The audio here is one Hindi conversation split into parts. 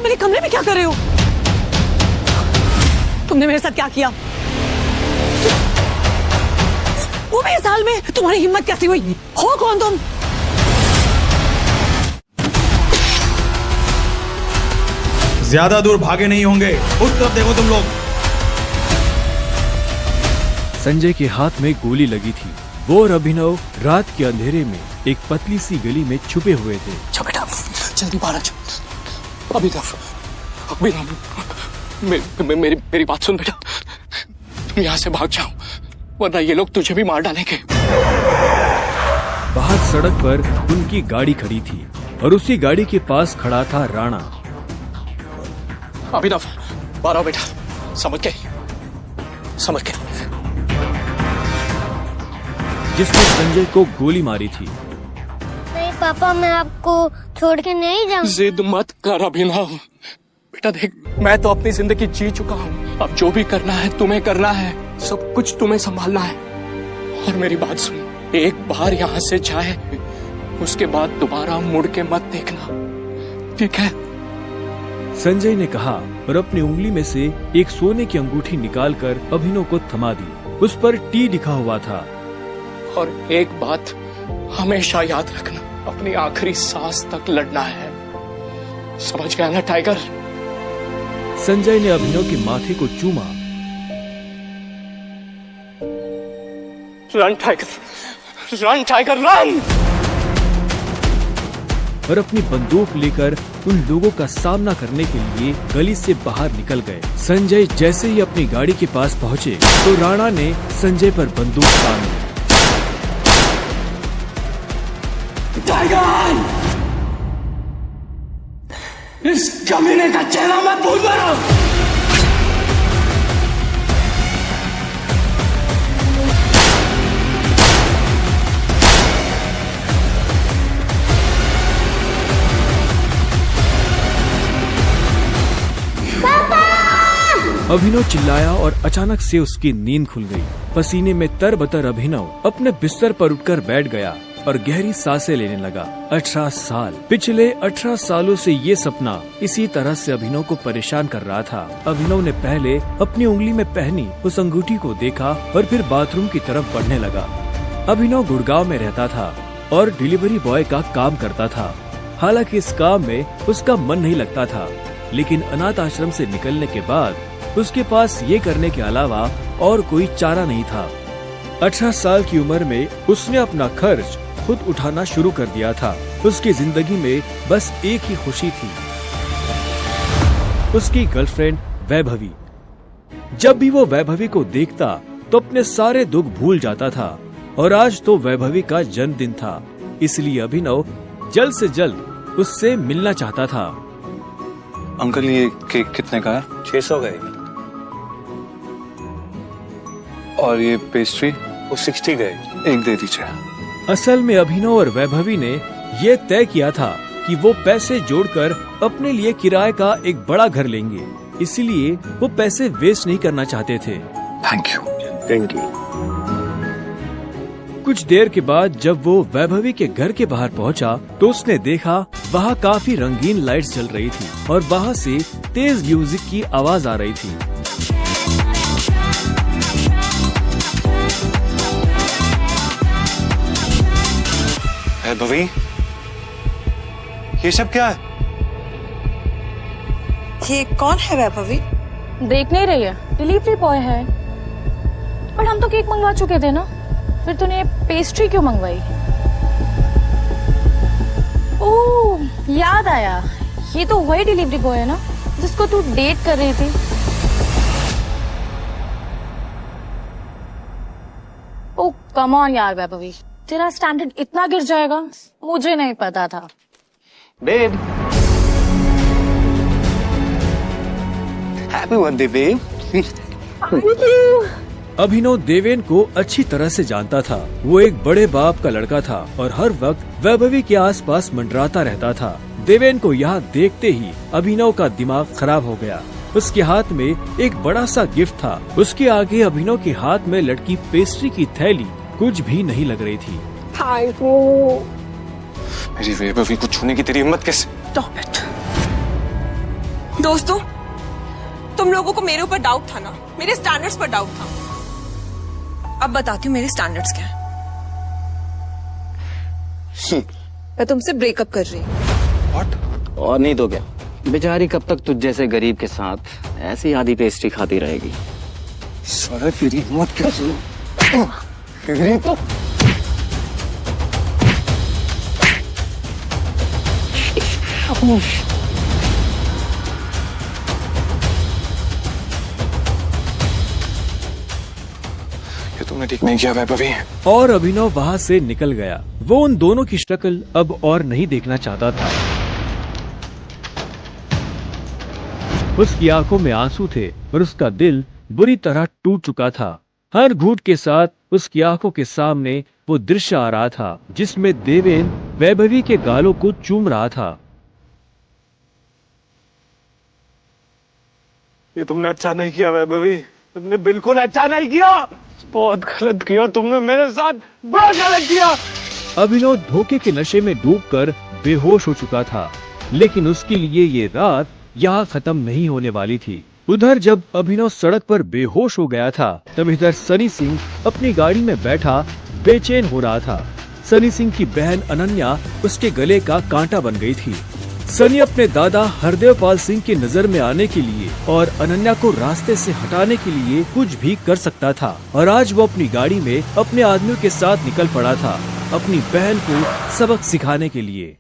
तुम मेरे कमरे में क्या कर रहे हो? तुमने मेरे साथ क्या किया? वो भी इस हाल में, तुम्हारी हिम्मत कैसी हुई? हो कौन तुम? ज्यादा दूर भागे नहीं होंगे, उस तरफ देखो तुम लोग। संजय के हाथ में गोली लगी थी। वो और अभिनव रात के अंधेरे में एक पतली सी गली में छुपे हुए थे। अच्छा बेटा, जल्दी बाहर आ जाओ। अभिनव, मेरी बात सुन बेटा, तुम यहाँ से भाग जाओ, वरना ये लोग तुझे भी मार डालेंगे। बाहर सड़क पर उनकी गाड़ी खड़ी थी और उसी गाड़ी के पास खड़ा था राणा। अभिनव, बाहर आओ बेटा। समझ गए। जिसने संजय को गोली मारी थी। नहीं पापा, मैं आपको छोड़ के नहीं जाऊंगा। जिद मत कर अभिनव। बेटा देख, मैं तो अपनी जिंदगी जी चुका हूँ। अब जो भी करना है तुम्हें करना है, सब कुछ तुम्हें संभालना है। और मेरी बात सुन, एक बार यहाँ से जाए, उसके बाद दोबारा मुड़ के मत देखना, ठीक है? संजय ने कहा और अपनी उंगली में से एक सोने की अंगूठी निकालकर अभिनव को थमा दी। उस पर टी लिखा हुआ था। और एक बात हमेशा याद रखना, अपनी आखिरी सांस तक लड़ना है। समझ गया ना टाइगर? संजय ने अभिनव के माथे को चूमा। Run tiger run! और अपनी बंदूक लेकर उन लोगों का सामना करने के लिए गली से बाहर निकल गए। संजय जैसे ही अपनी गाड़ी के पास पहुँचे तो राणा ने संजय पर बंदूक तान दी। टाइगर! इस कमीने का चेहरा मत भूलना! अभिनव चिल्लाया और अचानक से उसकी नींद खुल गई। पसीने में तरबतर अभिनव अपने बिस्तर पर उठकर बैठ गया और गहरी सांसें लेने लगा। 18 साल, पिछले 18 सालों से ये सपना इसी तरह से अभिनव को परेशान कर रहा था। अभिनव ने पहले अपनी उंगली में पहनी उस अंगूठी को देखा और फिर बाथरूम की तरफ बढ़ने लगा। अभिनव गुड़गांव में रहता था और डिलीवरी बॉय का काम करता था। हालांकि इस काम में उसका मन नहीं लगता था, लेकिन अनाथ आश्रम से निकलने के बाद उसके पास ये करने के अलावा और कोई चारा नहीं था। 18 साल की उम्र में उसने अपना खर्च खुद उठाना शुरू कर दिया था। उसकी जिंदगी में बस एक ही खुशी थी, उसकी गर्लफ्रेंड वैभवी। जब भी वो वैभवी को देखता तो अपने सारे दुख भूल जाता था और आज तो वैभवी का जन्मदिन था, इसलिए अभिनव जल्द से जल्द उससे मिलना चाहता था। अंकल, ये केक कितने का है? 600 गए। और ये पेस्ट्री? वो 60 गए। एक दे दीजिए। असल में अभिनव और वैभवी ने ये तय किया था कि वो पैसे जोड़कर अपने लिए किराए का एक बड़ा घर लेंगे, इसीलिए वो पैसे वेस्ट नहीं करना चाहते थे। Thank you. कुछ देर के बाद जब वो वैभवी के घर के बाहर पहुंचा तो उसने देखा वहाँ काफी रंगीन लाइट्स जल रही थी और वहाँ से तेज म्यूजिक की आवाज आ रही थी। वैभवी, ये सब क्या है? ये कौन है वैभवी? देख नहीं रही है, डिलीवरी बॉय है। पर हम तो केक मंगवा चुके थे ना, फिर तूने ये पेस्ट्री क्यों मंगवाई? ओह, याद आया, ये तो वही डिलीवरी बॉय है ना जिसको तू डेट कर रही थी। ओह कम ऑन यार वैभवी, तेरा स्टैंडर्ड इतना गिर जाएगा मुझे नहीं पता था। Babe, happy birthday babe. Abhinav Deven को अच्छी तरह से जानता था। वो एक बड़े बाप का लड़का था और हर वक्त वैभवी के आसपास मंडराता रहता था। देवेन को यहाँ देखते ही अभिनव का दिमाग खराब हो गया। उसके हाथ में एक बड़ा सा गिफ्ट था, उसके आगे अभिनव के हाथ में लटकी पेस्ट्री की थैली कुछ भी नहीं लग रही थी। मेरी वैभवी को छूने की तेरी हिम्मत कैसे? दोस्तों, तुम लोगों को मेरे ऊपर डाउट था ना, मेरे स्टैंडर्ड्स पर डाउट था। अब बताती हूँ मेरे स्टैंडर्ड्स क्या है। मैं तुमसे ब्रेकअप कर रही हूँ। और नहीं तो क्या, बेचारी कब तक तुझ जैसे गरीब के साथ ऐसी आधी पेस्ट्री खाती रहेगी। सारे फिर हिम्मत कैसे फिर तो ये तुमने ठीक नहीं किया वैभवी। और अभिनव वहाँ से निकल गया। वो उन दोनों की शक्ल अब और नहीं देखना चाहता था। उसकी आंखों में आंसू थे और उसका दिल बुरी तरह टूट चुका था। हर घूंट के साथ उसकी आंखों के सामने वो दृश्य आ रहा था जिसमें देवेन वैभवी के गालों को चूम रहा था। ये तुमने अच्छा नहीं किया वैभवी, तुमने बिल्कुल अच्छा नहीं किया। बहुत गलत किया तुमने मेरे साथ, बहुत गलत किया। अभिनव धोखे के नशे में डूबकर बेहोश हो चुका था, लेकिन उसके लिए ये रात यहाँ खत्म नहीं होने वाली थी। उधर जब अभिनव सड़क पर बेहोश हो गया था, तब इधर सनी सिंह अपनी गाड़ी में बैठा बेचैन हो रहा था। सनी सिंह की बहन अनन्या उसके गले का कांटा बन गई थी। सनी अपने दादा हरदेवपाल सिंह की नजर में आने के लिए और अनन्या को रास्ते से हटाने के लिए कुछ भी कर सकता था, और आज वो अपनी गाड़ी में अपने आदमियों के साथ निकल पड़ा था अपनी बहन को सबक सिखाने के लिए।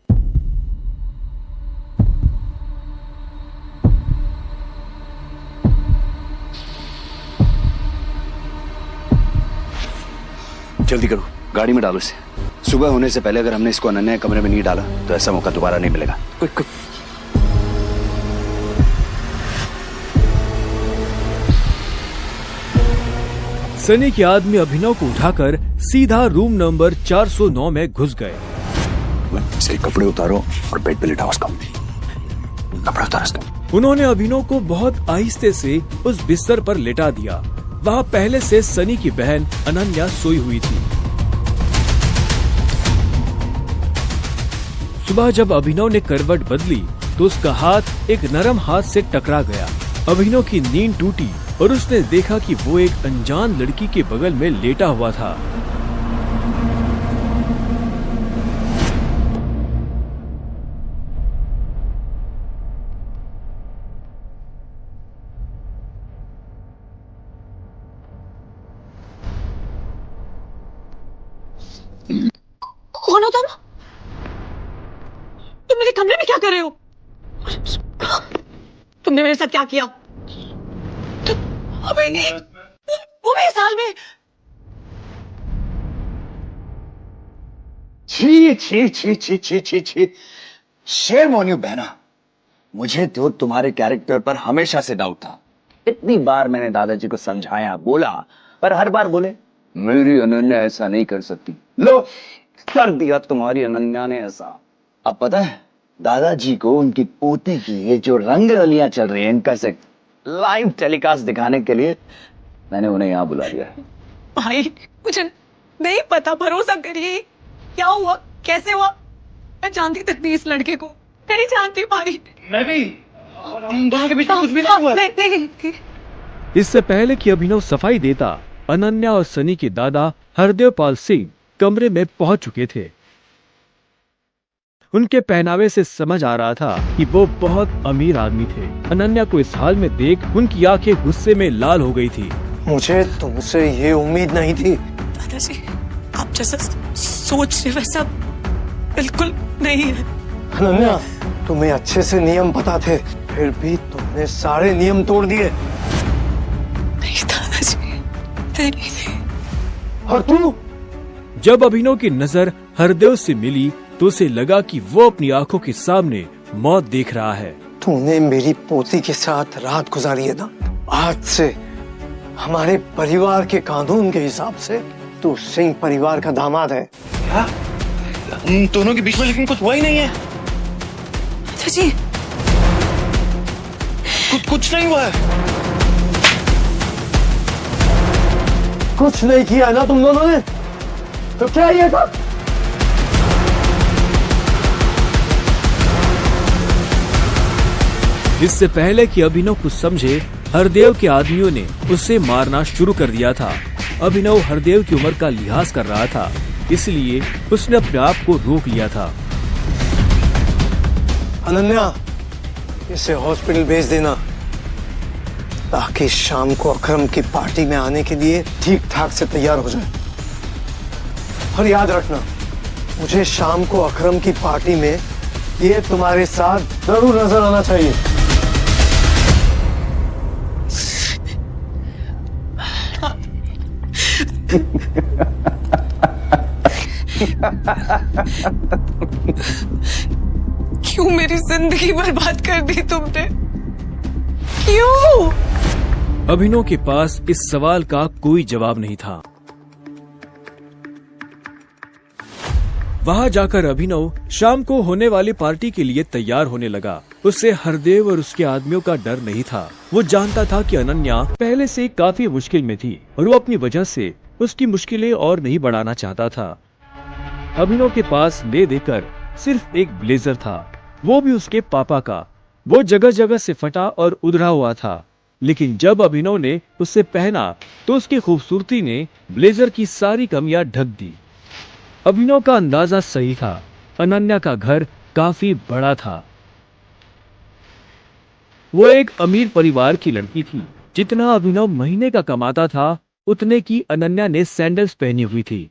जल्दी करो, गाड़ी में डालो इसे। सुबह होने से पहले अगर हमने इसको अनन्या के कमरे में नहीं डाला तो ऐसा मौका दोबारा नहीं मिलेगा। Quick quick. सनी के आदमी अभिनव को उठाकर सीधा रूम नंबर 409 में घुस गए। से कपड़े उतारो और बेड पे लिटाओ उसको। कपड़े उतारो उसको। उन्होंने अभिनव को बहुत आहिस्ते से उस बिस्तर पर लेटा दिया। वहाँ पहले से सनी की बहन अनन्या सोई हुई थी। सुबह जब अभिनव ने करवट बदली तो उसका हाथ एक नरम हाथ से टकरा गया। अभिनव की नींद टूटी और उसने देखा कि वो एक अनजान लड़की के बगल में लेटा हुआ था। कौन हो तुम? तुम मेरे कमरे में क्या कर रहे हो? तुमने मेरे साथ क्या किया? अबे नहीं, वो मेरे साल में। छी छी छी छी छी छी छी। शेम ऑन यू बहना। मुझे तो तुम्हारे कैरेक्टर पर हमेशा से डाउट था। इतनी बार मैंने दादाजी को समझाया, बोला, पर हर बार बोले मेरी अनन्या ऐसा नहीं कर सकती। लो, कर दिया तुम्हारी अनन्या ने ऐसा। अब पता है दादाजी को उनकी पोते की ये जो रंग रलियां चल रही है इनका से लाइव टेलीकास्ट दिखाने के लिए मैंने उन्हें यहाँ बुला लिया है। भाई मुझे नहीं पता, भरोसा करिए। क्या हुआ, कैसे हुआ? मैं जानती तक नहीं इस लड़के को, नहीं जानती भाई। मैं भी, दोनों के बीच में कुछ भी नहीं हुआ। नहीं। इससे पहले कि अभिनव सफाई देता, अनन्या और सनी के दादा हरदेवपाल सिंह कमरे में पहुंच चुके थे। उनके पहनावे से समझ आ रहा था कि वो बहुत अमीर आदमी थे। अनन्या को इस हाल में देख उनकी आंखें गुस्से में लाल हो गई थी। मुझे तुमसे ये उम्मीद नहीं थी। दादाजी, आप जैसा सोच रहे वैसा बिल्कुल नहीं है। अनन्या, तुम्हें अच्छे से नियम पता थे, फिर भी तुमने सारे नियम तोड़ दिए। नहीं दादाजी, नहीं। और तू? जब अभिनव की नजर हरदेव से मिली तो उसे लगा कि वो अपनी आंखों के सामने मौत देख रहा है। तूने मेरी पोती के साथ रात गुजारी है ना, आज से हमारे परिवार के कानून के हिसाब से तू सिंह परिवार का दामाद है। क्या? उन दोनों के बीच में लेकिन कुछ हुआ ही नहीं है। दादाजी, कुछ नहीं हुआ है। कुछ नहीं किया ना तुम दोनों ने, तो क्या ये था? इससे पहले कि अभिनव कुछ समझे, हरदेव के आदमियों ने उसे मारना शुरू कर दिया था। अभिनव हरदेव की उम्र का लिहाज कर रहा था, इसलिए उसने अपने आप को रोक लिया था। अनन्या, इसे हॉस्पिटल भेज देना ताकि शाम को अकरम की पार्टी में आने के लिए ठीक ठाक से तैयार हो जाए। और याद रखना, मुझे शाम को अकरम की पार्टी में ये तुम्हारे साथ जरूर नजर आना चाहिए। क्यों मेरी जिंदगी बर्बाद कर दी तुमने? क्यों? अभिनव के पास इस सवाल का कोई जवाब नहीं था। वहां जाकर अभिनव शाम को होने वाली पार्टी के लिए तैयार होने लगा। उससे हरदेव और उसके आदमियों का डर नहीं था। वो जानता था कि अनन्या पहले से काफी मुश्किल में थी और वो अपनी वजह से उसकी मुश्किलें और नहीं बढ़ाना चाहता था। अभिनव के पास ले देकर सिर्फ एक ब्लेजर था, वो भी उसके पापा का। वो जगह जगह से फटा और उधड़ा हुआ था, लेकिन जब अभिनव ने उसे पहना तो उसकी खूबसूरती ने ब्लेजर की सारी कमियां ढक दी। अभिनव का अंदाजा सही था, अनन्या का घर काफी बड़ा था। वो एक अमीर परिवार की लड़की थी। जितना अभिनव महीने का कमाता था, उतने की अनन्या ने सैंडल्स पहनी हुई थी।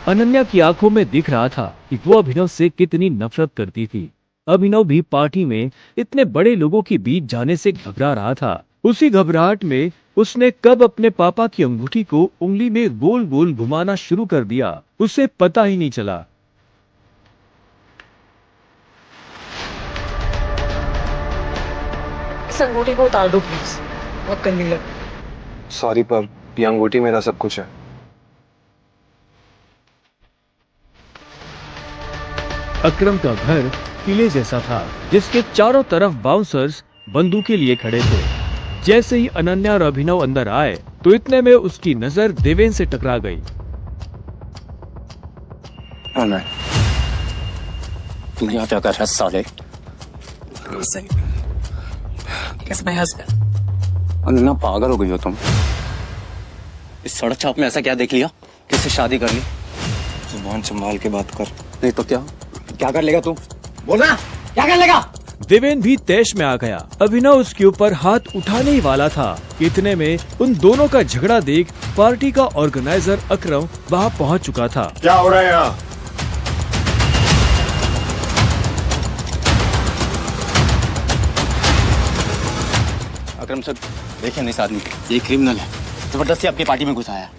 अनन्या की आंखों में दिख रहा था कि वो अभिनव से कितनी नफरत करती थी। अभिनव भी पार्टी में इतने बड़े लोगों के बीच जाने से घबरा रहा था। उसी घबराहट में उसने कब अपने पापा की अंगूठी को उंगली में गोल गोल घुमाना शुरू कर दिया, उसे पता ही नहीं चला। इस अंगूठी को उतार दो प्लीज, बहुत गंदी लग। सॉरी, पर ये अंगूठी मेरा सब कुछ है। अकरम का घर किले जैसा था, जिसके चारों तरफ बाउंसर्स बंदूकें लिए खड़े थे। जैसे ही अनन्या और अभिनव अंदर आए तो इतने में उसकी नजर देवेन से टकरा गई। तुम यहाँ क्या कर रहा है साले? My husband. अनन्या, पागल हो गई हो तुम? इस सड़क छाप में ऐसा क्या देख लिया? किससे शादी कर ली? जुबान संभाल के बात कर। नहीं तो क्या कर लेगा तू? बोलना, क्या कर लेगा? देवेन भी तैश में आ गया। अभिनव उसके ऊपर हाथ उठाने ही वाला था। इतने में उन दोनों का झगड़ा देख पार्टी का ऑर्गेनाइजर अकरम वहां पहुंच चुका था। क्या हो रहा है यहाँ? अकरम सर, देखिए इस आदमी, ये क्रिमिनल है, जबरदस्ती आपकी पार्टी में घुसाया।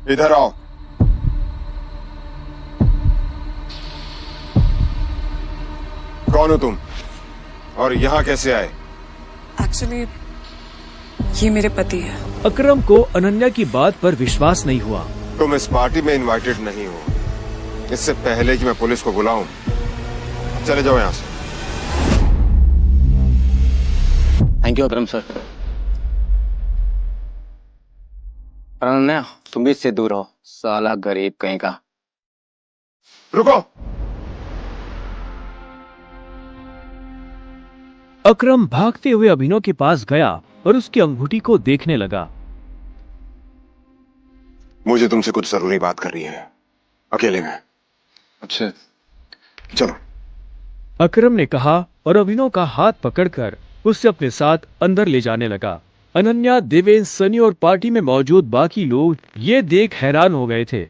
इधर आओ। कौन हो तुम और यहाँ कैसे आए? एक्चुअली ये मेरे पति है। अकरम को अनन्या की बात पर विश्वास नहीं हुआ। तुम इस पार्टी में इनवाइटेड नहीं हो। इससे पहले कि मैं पुलिस को बुलाऊं, चले जाओ यहाँ से। Thank you Akram sir. Ananya, तुम भी इससे दूर हो, साला गरीब कहीं का। रुको। अकरम भागते हुए अभिनव के पास गया और उसकी अंगूठी को देखने लगा। मुझे तुमसे कुछ जरूरी बात करनी है, अकेले में। अच्छा, चलो। अकरम ने कहा और अभिनव का हाथ पकड़कर उसे अपने साथ अंदर ले जाने लगा। अनन्या, देवेन, सनी और पार्टी में मौजूद बाकी लोग ये देख हैरान हो गए थे।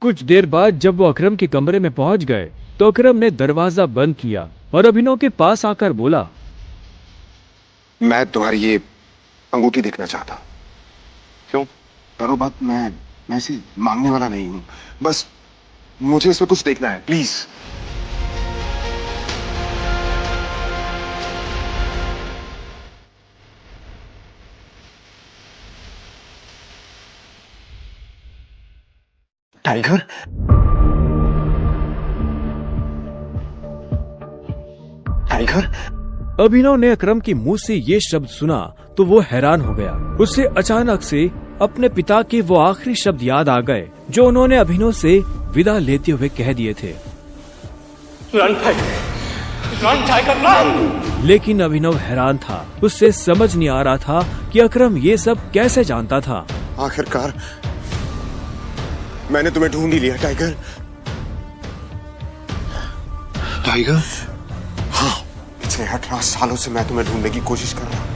कुछ देर बाद जब वो अकरम के कमरे में पहुंच गए तो अकरम ने दरवाजा बंद किया और अभिनव के पास आकर बोला, मैं तुम्हारी ये अंगूठी देखना चाहता। क्यों? करो बात। मैं ऐसे मांगने वाला नहीं हूं, बस मुझे इसमें कुछ देखना है, प्लीज। टाइगर? टाइगर? अभिनव ने अकरम के मुंह से ये शब्द सुना तो वो हैरान हो गया। उसे अचानक से अपने पिता के वो आखिरी शब्द याद आ गए जो उन्होंने अभिनव से विदा लेते हुए कह दिए थे। Run tiger run. लेकिन अभिनव हैरान था, उससे समझ नहीं आ रहा था कि अकरम ये सब कैसे जानता था। आखिरकार मैंने तुम्हें ढूंढ ही लिया टाइगर। टाइगर? हाँ, पिछले 18 सालों से मैं तुम्हें ढूंढने की कोशिश कर रहा हूं।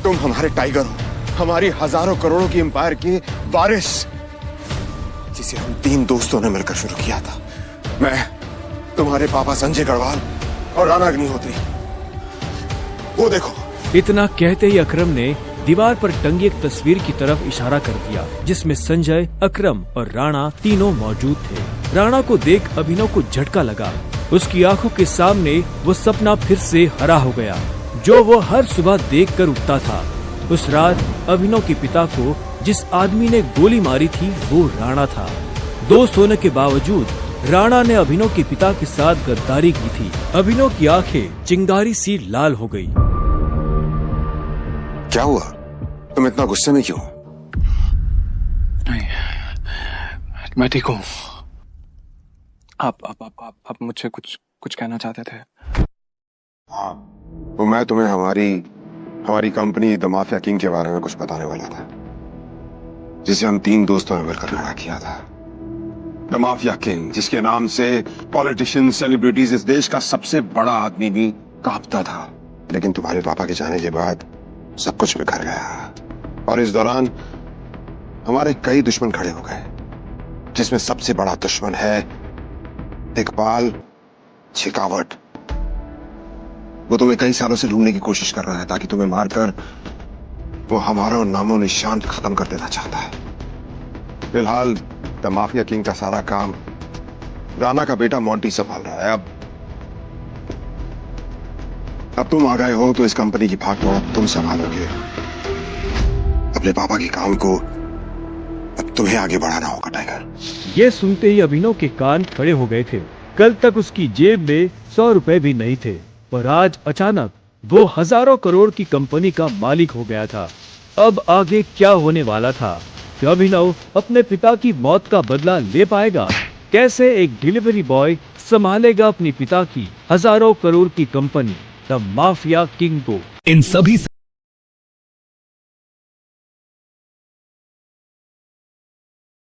तुम हमारे टाइगर हो, हमारी हजारों करोड़ों की एम्पायर के वारिस, जिसे हम 3 दोस्तों ने मिलकर शुरू किया था। मैं, तुम्हारे पापा संजय गढ़वाल और राणा अग्निहोत्री। वो देखो। इतना कहते ही अकरम ने दीवार पर टंगी एक तस्वीर की तरफ इशारा कर दिया, जिसमें संजय, अकरम और राणा तीनों मौजूद थे। राणा को देख अभिनव को झटका लगा। उसकी आंखों के सामने वो सपना फिर से हरा हो गया जो वो हर सुबह देखकर उठता था। उस रात अभिनव के पिता को जिस आदमी ने गोली मारी थी वो राणा था। दोस्त होने के बावजूद राणा ने अभिनव के पिता के साथ गद्दारी की थी। अभिनव की आंखें चिंगारी सी लाल हो गई। क्या हुआ? तुम इतना गुस्से में क्यों? नहीं, मैं ठीक हूँ। आप मुझसे कुछ कहना चाहते थे? हाँ, तो मैं तुम्हें हमारी कंपनी द माफिया किंग के बारे में कुछ बताने वाला था, जिसे हम 3 दोस्तों ने मिलकर खड़ा किया था। द माफिया किंग, जिसके नाम से पॉलिटिशियन, सेलिब्रिटीज, इस देश का सबसे बड़ा आदमी भी कांपता था। लेकिन तुम्हारे पापा के जाने के बाद सब कुछ बिखर गया, और इस दौरान हमारे कई दुश्मन खड़े हो गए, जिसमें सबसे बड़ा दुश्मन है इकबाल शेखावत। वो तुम्हें कई सालों से ढूंढने की कोशिश कर रहा है, ताकि तुम्हें मारकर वो हमारा नामो निशान खत्म कर देना चाहता है। फिलहाल द माफिया किंग का सारा काम राणा का बेटा मोंटी संभाल रहा है। अब तुम आ गए हो तो इस कंपनी की भागदौड़ तुम संभालोगे। अपने पापा के काम को अब तुम्हें आगे बढ़ाना होगा टाइगर। ये सुनते ही अभिनव के कान खड़े हो गए थे। कल तक उसकी जेब में 100 रुपए भी नहीं थे, पर आज अचानक वो हजारों करोड़ की कंपनी का मालिक हो गया था। अब आगे क्या होने वाला था? क्या अभिनव अपने पिता की मौत का बदला ले पाएगा? कैसे एक डिलीवरी बॉय संभालेगा अपने पिता की हजारों करोड़ की कंपनी द माफिया किंग को? इन सभी